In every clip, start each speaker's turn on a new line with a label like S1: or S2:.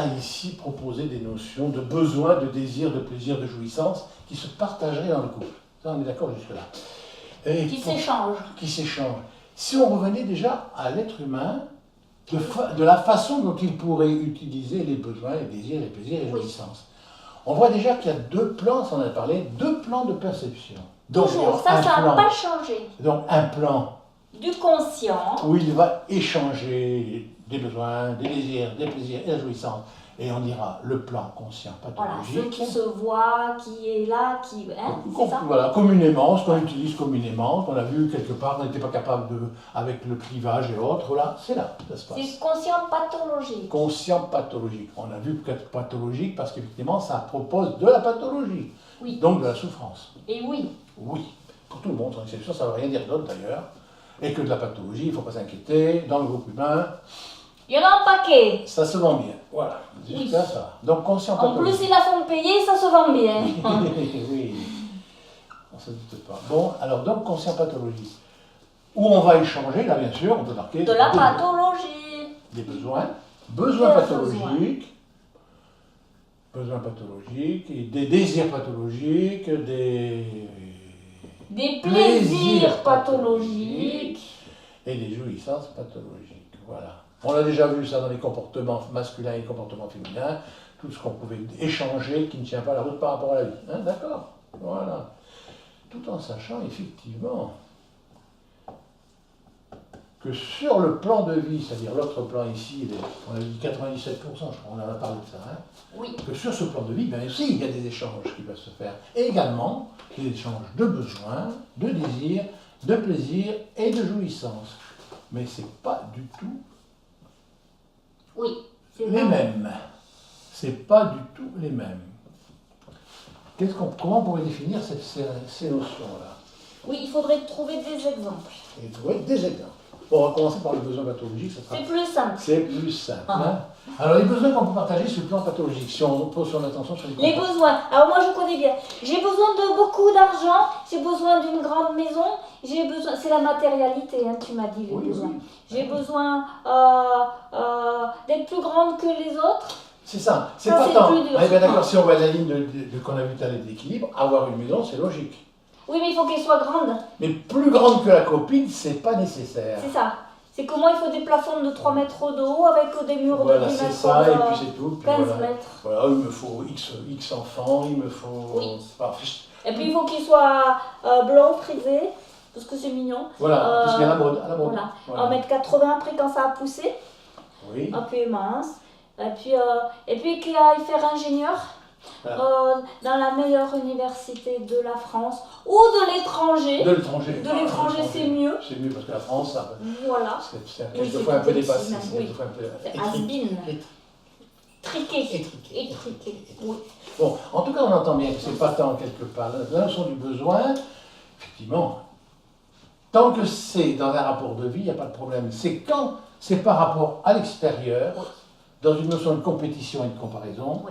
S1: a ici proposé des notions de besoin, de désir, de plaisir, de jouissance qui se partageraient dans le couple. Ça, on est d'accord jusque-là.
S2: Qui s'échangent.
S1: Qui s'échangent. Si on revenait déjà à l'être humain, de la façon dont il pourrait utiliser les besoins, les désirs, les plaisirs et les jouissances. On voit déjà qu'il y a deux plans, ça on en a parlé, deux plans de perception.
S2: Donc, toujours, ça n'a pas changé.
S1: Donc un plan
S2: du conscient,
S1: où il va échanger des besoins, des désirs, des plaisirs et la jouissance. Et on dira le plan conscient pathologique.
S2: Voilà, ce qui se voit, qui est là, qui... Hein, c'est ça ?
S1: Voilà, communément, ce qu'on utilise communément, qu'on a vu quelque part, on n'était pas capable de, avec le clivage et autres, là, c'est là, ça se passe.
S2: C'est conscient pathologique.
S1: Conscient pathologique. On a vu peut-être pathologique parce qu'effectivement, ça propose de la pathologie.
S2: Oui.
S1: Donc de la souffrance.
S2: Et oui.
S1: Oui, pour tout le monde, sans exception, ça ne veut rien dire d'autre d'ailleurs. Et que de la pathologie, il ne faut pas s'inquiéter, dans le groupe humain...
S2: Il y en a un paquet.
S1: Ça se vend bien, voilà, jusqu'à ça. Donc conscient
S2: En
S1: pathologique.
S2: plus, ils la font payer, ça se vend bien.
S1: Oui, on ne se doute pas. Bon, alors donc conscient pathologique. Où on va échanger, là bien sûr, on peut marquer...
S2: De la pathologie.
S1: Des besoins. Besoins pathologiques. Besoins pathologiques, et des désirs pathologiques, des
S2: plaisirs pathologiques.
S1: Et des jouissances pathologiques, voilà. On a déjà vu ça dans les comportements masculins et les comportements féminins, tout ce qu'on pouvait échanger qui ne tient pas la route par rapport à la vie. Hein, d'accord ? Voilà. Tout en sachant effectivement que sur le plan de vie, c'est-à-dire l'autre plan ici, on a dit 97%, je crois, on en a parlé de ça, hein,
S2: oui.
S1: Que sur ce plan de vie, bien aussi, il y a des échanges qui peuvent se faire. Et également des échanges de besoins, de désirs, de plaisir et de jouissance. Mais ce n'est pas du tout les mêmes. C'est pas du tout les mêmes. Comment on pourrait définir ces notions-là ?
S2: Oui, il faudrait trouver des exemples.
S1: Et trouver des exemples. Bon, on va commencer par le besoin pathologique.
S2: C'est plus simple.
S1: C'est plus simple. Hein. Alors, les besoins qu'on peut partager sur le plan pathologique, si on pose son attention sur
S2: les besoins. Alors, moi, je connais bien. J'ai besoin de beaucoup d'argent, j'ai besoin d'une grande maison, j'ai besoin... C'est la matérialité, hein, tu m'as dit, les besoins. Oui. J'ai besoin d'être plus grande que les autres.
S1: C'est ça. C'est pas tant. On est bien d'accord, si on va à la ligne qu'on a vu tout à l'heure d'équilibre, avoir une maison, c'est logique.
S2: Oui, mais il faut qu'elle soit grande.
S1: Mais plus grande que la copine, c'est pas nécessaire.
S2: C'est ça. C'est comment il faut des plafonds de 3 mètres de haut avec des murs de 10 mètres.
S1: Voilà, c'est ça, et puis c'est tout. Puis
S2: 15
S1: voilà.
S2: mètres.
S1: Voilà, il me faut X enfants, il me faut...
S2: Oui. Et puis il faut qu'il soit blanc, frisé, parce que c'est mignon.
S1: Voilà, parce qu'il y a la mode.
S2: Voilà. 1m80 après quand ça a poussé.
S1: Oui.
S2: Un peu mince. Et puis qu'il aille faire ingénieur. Voilà. Dans la meilleure université de la France ou de l'étranger.
S1: De l'étranger.
S2: De l'étranger, c'est mieux.
S1: C'est mieux parce que la France, ça,
S2: voilà.
S1: C'est quelquefois un peu dépassé.
S2: Oui. C'est has-been. Étriqué. Oui.
S1: Bon, en tout cas, on entend bien que c'est pas tant quelque part. La notion du besoin, effectivement, tant que c'est dans un rapport de vie, il n'y a pas de problème. C'est quand c'est par rapport à l'extérieur, dans une notion de compétition et de comparaison,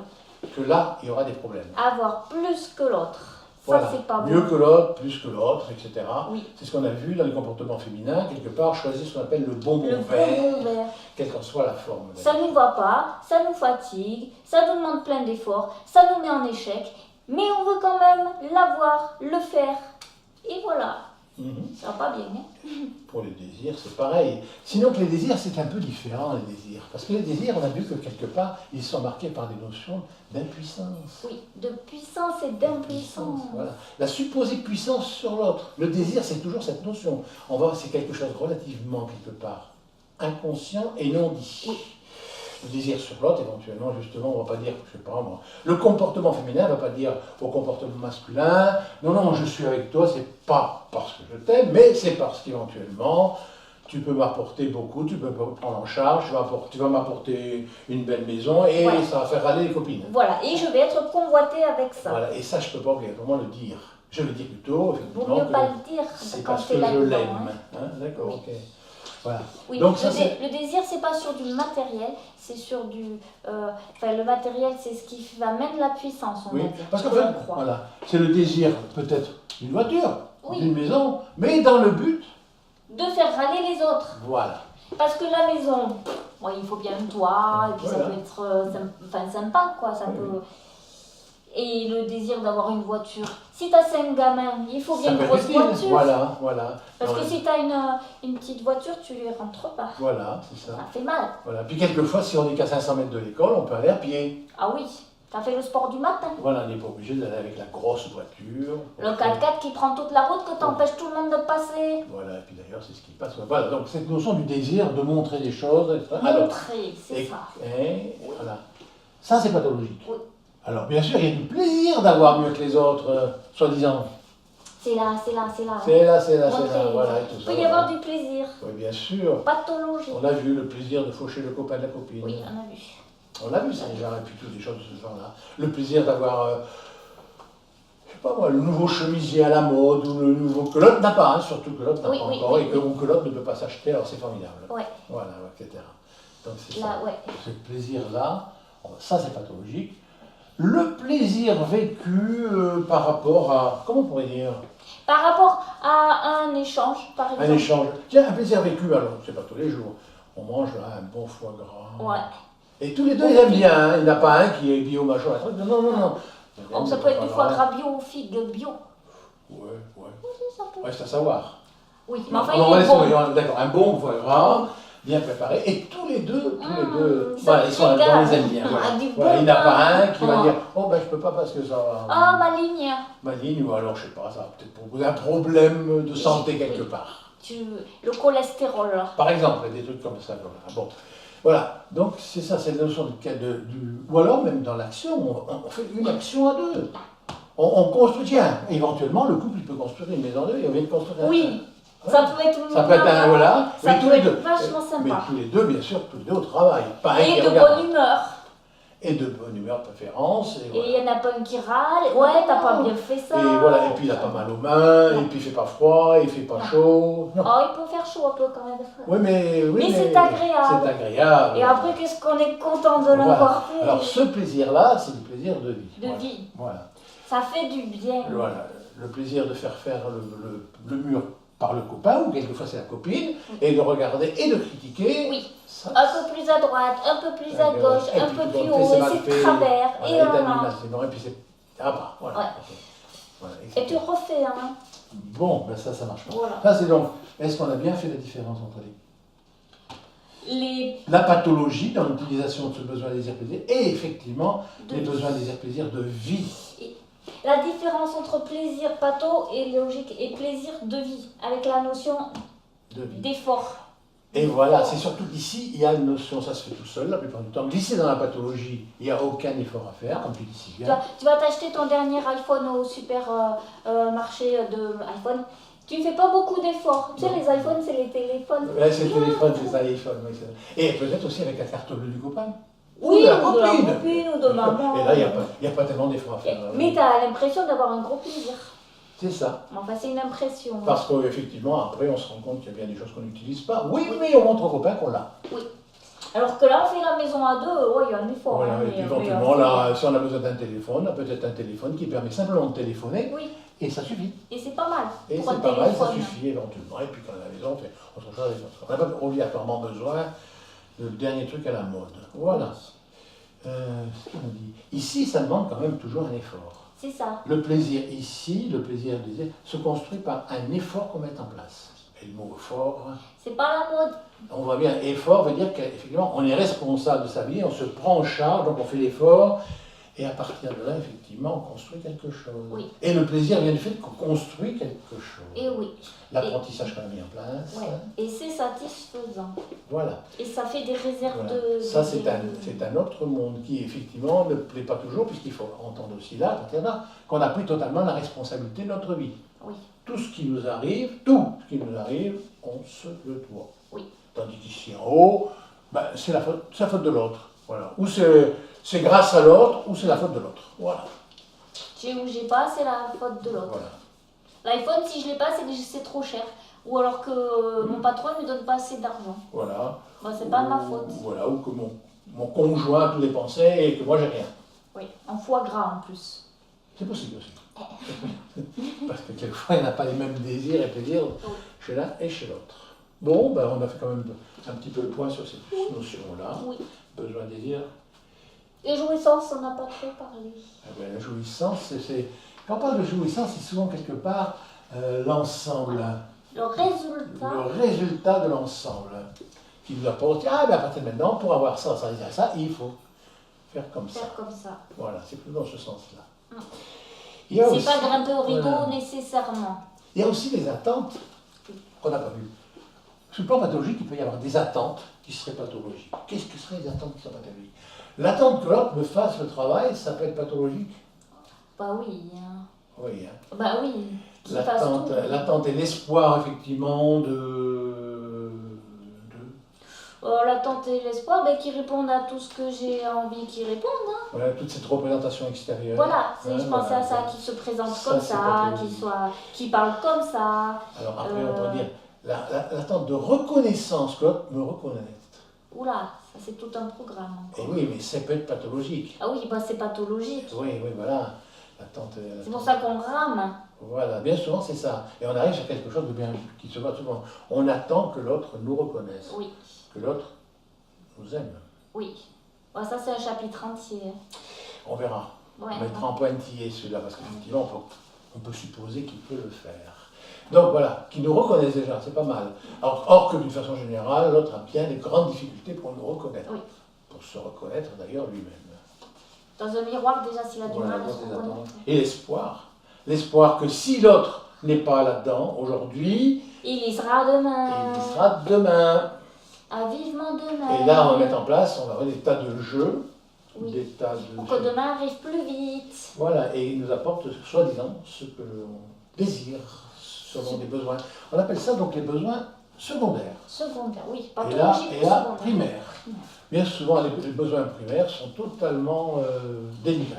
S1: que là, il y aura des problèmes.
S2: Avoir plus que l'autre,
S1: voilà.
S2: Ça c'est pas bon.
S1: Mieux que l'autre, plus que l'autre, etc.
S2: Oui.
S1: C'est ce qu'on a vu dans les comportements féminins, quelque part, choisir ce qu'on appelle le bonbon vert, quelle qu'en soit la forme.
S2: Ça ne nous va pas, ça nous fatigue, ça nous demande plein d'efforts, ça nous met en échec, mais on veut quand même l'avoir, le faire. Et voilà. Ça va pas bien, hein.
S1: Pour les désirs, c'est pareil. Sinon que les désirs, c'est un peu différent, les désirs. Parce que les désirs, on a vu que quelque part, ils sont marqués par des notions d'impuissance.
S2: Oui, de puissance et d'impuissance.
S1: Voilà. La supposée puissance sur l'autre. Le désir, c'est toujours cette notion. C'est quelque chose relativement, quelque part, inconscient et non dit.
S2: Oui.
S1: Le désir sur l'autre, éventuellement, justement, on ne va pas dire, je sais pas moi, le comportement féminin ne va pas dire au comportement masculin, non, je suis avec toi, c'est pas parce que je t'aime, mais c'est parce qu'éventuellement, tu peux m'apporter beaucoup, tu peux me prendre en charge, tu vas m'apporter une belle maison et ça va faire râler les copines.
S2: Voilà, et je vais être convoitée avec ça.
S1: Voilà, et ça, je ne peux pas obligatoirement le dire. Je le dis plutôt,
S2: effectivement, vaut mieux pas le dire
S1: c'est parce que je l'aime. Hein, d'accord, ok. Voilà.
S2: Oui,
S1: donc,
S2: le désir, c'est pas sur du matériel, c'est sur du... le matériel, c'est ce qui amène la puissance, on va dire.
S1: Parce qu'en fait, voilà, c'est le désir peut-être d'une voiture, d'une maison, mais dans le but...
S2: de faire râler les autres.
S1: Voilà.
S2: Parce que la maison, bon, il faut bien le toit, et puis ça
S1: Voilà.
S2: peut être sympa, quoi. Ça
S1: Oui,
S2: peut... Et le désir d'avoir une voiture. Si tu as 5 gamins, il faut bien
S1: Ça
S2: une
S1: peut être
S2: grosse
S1: utile.
S2: voiture.
S1: Voilà.
S2: Parce
S1: Non,
S2: que
S1: mais-
S2: si tu as une petite voiture, tu les rentres pas.
S1: Voilà, c'est ça.
S2: Ça fait mal.
S1: Voilà. Puis quelquefois, si on est qu'à 500 mètres de l'école, on peut aller à pied.
S2: Ah oui, tu as fait le sport du matin.
S1: Voilà, on n'est pas obligé d'aller avec la grosse voiture.
S2: Le 4x4 qui prend toute la route, que t'empêches tout le monde de passer.
S1: Voilà, et puis d'ailleurs, c'est ce qui passe. Voilà, donc cette notion du désir de montrer des choses. etc. Alors,
S2: Montrer, c'est ça.
S1: voilà. Ça, c'est pathologique.
S2: Oui.
S1: Alors, bien sûr, il y a du plaisir d'avoir mieux que les autres, soi-disant.
S2: C'est là.
S1: C'est là,
S2: Montrer.
S1: voilà, et tout
S2: Il
S1: ça.
S2: peut y avoir du plaisir.
S1: Oui, bien sûr.
S2: Pathologie.
S1: On a vu le plaisir de faucher le copain de la copine.
S2: Oui, on a vu.
S1: On a vu ça déjà, et puis toutes des choses de ce genre-là. Le plaisir d'avoir, je sais pas moi, le nouveau chemisier à la mode, ou le nouveau que l'autre n'a pas, hein, surtout que l'autre n'a
S2: Oui,
S1: pas
S2: oui,
S1: encore,
S2: oui,
S1: et que l'autre ne peut pas s'acheter, alors c'est formidable.
S2: Ouais.
S1: Voilà, etc. Donc c'est
S2: Là,
S1: ça.
S2: ouais.
S1: Ce plaisir-là, ça c'est pathologique. Le plaisir vécu par rapport à, comment on pourrait dire,
S2: Par rapport à un échange, par exemple.
S1: un échange. Tiens, un plaisir vécu, alors, c'est pas tous les jours. On mange là, un bon foie gras.
S2: Ouais.
S1: Et tous les deux, ils aiment bien. Hein. Il n'y en a pas un qui est bio, machin, un truc. Non.
S2: Donc ça peut être du foie gras bio ou figue bio.
S1: Ouais.
S2: Oui, ça peut.
S1: Ouais, c'est à savoir.
S2: Oui, mais
S1: Non,
S2: enfin,
S1: on va
S2: il est
S1: laisser,
S2: bon.
S1: d'accord, un bon foie gras, bien préparé, et tous les deux,
S2: ça
S1: voilà,
S2: me
S1: ils sont là-dedans,
S2: régale.
S1: ils aiment bien. Voilà.
S2: Ah, du
S1: Voilà,
S2: bon
S1: il n'y en a
S2: pain.
S1: pas un qui va
S2: Ah.
S1: dire, oh ben je peux pas parce que ça
S2: Ah, ma ligne.
S1: maligne, ou alors je sais pas, ça va peut-être proposer un problème de santé quelque part.
S2: Le cholestérol.
S1: Par exemple, des trucs comme ça. Voilà. Bon, voilà, donc c'est ça, c'est la notion ou alors même dans l'action, on fait une action à deux. On construit, tiens, éventuellement le couple il peut construire une maison à deux, et on vient de construire un.
S2: Oui,
S1: Ouais.
S2: ça peut être
S1: Ça peut être un, voilà,
S2: Ça
S1: mais tous
S2: peut
S1: les
S2: être
S1: deux.
S2: vachement
S1: Mais
S2: sympa.
S1: tous les deux, bien sûr, tous les deux au travail. Pas un
S2: Et
S1: qui
S2: de
S1: regarde.
S2: bonne humeur.
S1: Et de bonne humeur de préférence. Et
S2: Et
S1: voilà.
S2: il n'y en a pas un qui râle. Ouais, t'as pas bien fait ça.
S1: Et voilà, et puis il n'a pas mal aux mains, et puis il fait pas froid, il fait pas chaud. Non.
S2: Oh, il peut faire chaud un peu quand même.
S1: Oui, mais
S2: c'est agréable.
S1: C'est agréable.
S2: Et après, qu'est-ce qu'on est content de l'avoir fait.
S1: Alors ce plaisir-là, c'est du plaisir de vie.
S2: De vie.
S1: Voilà.
S2: Ça fait du bien.
S1: Voilà. Le plaisir de faire le mur par le copain, ou quelquefois c'est la copine, et de regarder et de critiquer.
S2: Oui.
S1: Ça,
S2: Un peu plus à droite, un peu plus à gauche,
S1: et
S2: un
S1: puis
S2: peu
S1: tu
S2: plus
S1: vois,
S2: haut,
S1: c'est
S2: et
S1: mal
S2: c'est
S1: fait.
S2: travers.
S1: Voilà,
S2: Et
S1: et
S2: voilà.
S1: t'as et puis c'est à part. Voilà.
S2: Ouais.
S1: Ok. Voilà,
S2: Et tu refais, hein.
S1: Bon, ben ça marche pas.
S2: Voilà.
S1: Ça c'est donc, est-ce qu'on a bien fait la différence entre
S2: Les
S1: la pathologie dans l'utilisation de ce besoin désir plaisir et effectivement
S2: De
S1: les
S2: vie.
S1: besoins désir plaisir de vie.
S2: La différence entre plaisir patho et logique et plaisir de vie, avec la notion
S1: De vie.
S2: d'effort.
S1: Et voilà, c'est surtout qu'ici, il y a une notion, ça se fait tout seul la plupart du temps. Glisser dans la pathologie, il n'y a aucun effort à faire, comme tu dis si bien.
S2: Tu vas t'acheter ton dernier iPhone au super marché de iPhone. Tu ne fais pas beaucoup d'efforts. Tu sais,
S1: Non.
S2: les iPhones, c'est les téléphones.
S1: Là, c'est le téléphone, c'est ça, l'iPhone. Oui, et peut-être aussi avec la carte bleue du copain.
S2: Oui,
S1: de la
S2: ou de la
S1: copine.
S2: copine, ou de maman.
S1: Et là, il n'y a pas tellement d'efforts à faire.
S2: Mais tu as l'impression d'avoir un gros plaisir.
S1: C'est ça.
S2: Enfin, c'est une impression.
S1: Parce qu'effectivement, après, on se rend compte qu'il y a bien des choses qu'on n'utilise pas. Oui, mais on montre aux copains qu'on l'a.
S2: Oui. Alors que là, on fait la maison à deux, ouais, il y a un effort.
S1: Voilà,
S2: hein,
S1: et puis
S2: mais
S1: éventuellement, là, si on a besoin d'un téléphone, on a peut-être un téléphone qui permet simplement de téléphoner,
S2: Oui,
S1: et ça suffit.
S2: et c'est pas mal.
S1: Et
S2: pour un
S1: c'est pas mal, ça
S2: téléphone.
S1: suffit éventuellement. Et puis quand on est à la maison, on fait autre chose avec notre. On n'a pas obligatoirement besoin de le dernier truc à la mode. Voilà. Ce qu'on a dit. Ici, ça demande quand même toujours un effort.
S2: C'est ça.
S1: Le plaisir ici, le plaisir désir, se construit par un effort qu'on met en place. Et le mot effort,
S2: C'est pas la mode.
S1: on voit bien, effort veut dire qu'effectivement, on est responsable de sa vie, on se prend en charge, donc on fait l'effort, et à partir de là, effectivement, on construit quelque chose.
S2: Oui.
S1: Et le plaisir vient du fait qu'on construit quelque chose.
S2: Et oui.
S1: L'apprentissage qu'on a mis en place.
S2: Ouais. Et c'est satisfaisant.
S1: Voilà.
S2: Et ça fait des réserves
S1: Voilà.
S2: de.
S1: Ça, c'est un autre monde qui, effectivement, ne plaît pas toujours, puisqu'il faut entendre aussi là, à partir de là, qu'on a pris totalement la responsabilité de notre vie.
S2: Oui.
S1: Tout ce qui nous arrive, on se le doit.
S2: Oui.
S1: Tandis qu'ici en haut, ben, c'est la faute de l'autre. Voilà. Ou c'est grâce à l'autre, ou c'est la faute de l'autre. Voilà.
S2: J'ai ou j'ai pas, c'est la faute de l'autre.
S1: Voilà.
S2: L'iPhone, si je l'ai pas, c'est que c'est trop cher. Ou alors que mon patron ne me donne pas assez d'argent.
S1: Voilà.
S2: Bah, c'est pas ma faute.
S1: Voilà. Ou que mon conjoint a tout dépensé et que moi j'ai rien.
S2: Oui, en foie gras en plus.
S1: C'est possible aussi. Parce que quelquefois, il n'y a pas les mêmes désirs et plaisirs chez l'un et chez l'autre. Bon, ben, on a fait quand même un petit peu le point sur cette notion-là.
S2: Oui.
S1: Besoin, désir.
S2: Et jouissance, on n'a pas trop parlé.
S1: Eh ben, la jouissance, quand on parle de jouissance, c'est souvent quelque part l'ensemble.
S2: Le résultat.
S1: Le résultat de l'ensemble qui nous apporte. Ah, ben à partir de maintenant, pour avoir ça, ça, ça, il faut faire comme ça.
S2: Faire comme ça.
S1: Voilà, c'est plus dans ce sens-là.
S2: C'est pas grimper au rideau
S1: voilà.
S2: nécessairement.
S1: Il y a aussi des attentes qu'on n'a pas vues. Sur le plan pathologique, il peut y avoir des attentes qui seraient pathologiques. Qu'est-ce que seraient les attentes qui sont pathologiques? L'attente que l'autre me fasse le travail, ça peut être pathologique.
S2: Bah oui. Hein.
S1: Oui. Hein.
S2: Bah oui.
S1: L'attente et l'espoir, effectivement,
S2: l'attente et l'espoir, qu'ils répondent à tout ce que j'ai envie qu'ils répondent. Hein.
S1: Voilà, toute cette représentation extérieure.
S2: Voilà,
S1: Ouais,
S2: je pensais à ça, qu'ils se présentent
S1: ça,
S2: comme ça, qu'ils parlent comme ça.
S1: Alors après, on peut dire l'attente de reconnaissance, que l'autre me reconnaisse.
S2: Oula, ça c'est tout un programme.
S1: Et oui, mais ça peut être pathologique.
S2: Ah oui, bah c'est pathologique.
S1: Oui, voilà.
S2: C'est pour ça qu'on rame.
S1: Voilà, bien souvent c'est ça. Et on arrive sur quelque chose de bien qui se voit souvent. On attend que l'autre nous reconnaisse.
S2: Oui.
S1: Que l'autre nous aime.
S2: Oui. Bah, ça c'est un chapitre entier.
S1: On verra.
S2: Ouais,
S1: on mettra en pointillé celui-là, parce qu'effectivement, on peut supposer qu'il peut le faire. Donc voilà, qu'il nous reconnaisse déjà, c'est pas mal. Or que d'une façon générale, l'autre a bien des grandes difficultés pour nous reconnaître.
S2: Oui.
S1: Pour se reconnaître d'ailleurs lui-même.
S2: Dans un miroir, déjà, s'il a du mal à se reconnaître.
S1: Et l'espoir. L'espoir que si l'autre n'est pas là-dedans aujourd'hui,
S2: il y sera demain.
S1: Il y sera demain.
S2: Ah, vivement demain.
S1: Et là, on va mettre en place, on va avoir des tas de jeux.
S2: Oui.
S1: Des tas de
S2: pour que demain arrive plus vite.
S1: Voilà, et il nous apporte soi-disant ce que l'on désire, selon des besoins. On appelle ça donc les besoins secondaires.
S2: Secondaires, oui.
S1: Et là, primaires. Bien souvent, les besoins primaires sont totalement dénigrés.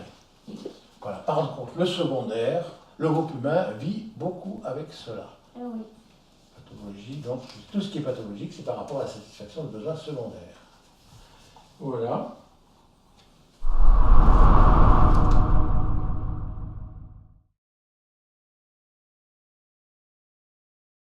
S1: Voilà. Par contre, le secondaire, le groupe humain vit beaucoup avec cela.
S2: Oui.
S1: Pathologie, donc tout ce qui est pathologique, c'est par rapport à la satisfaction de besoins secondaires. Voilà.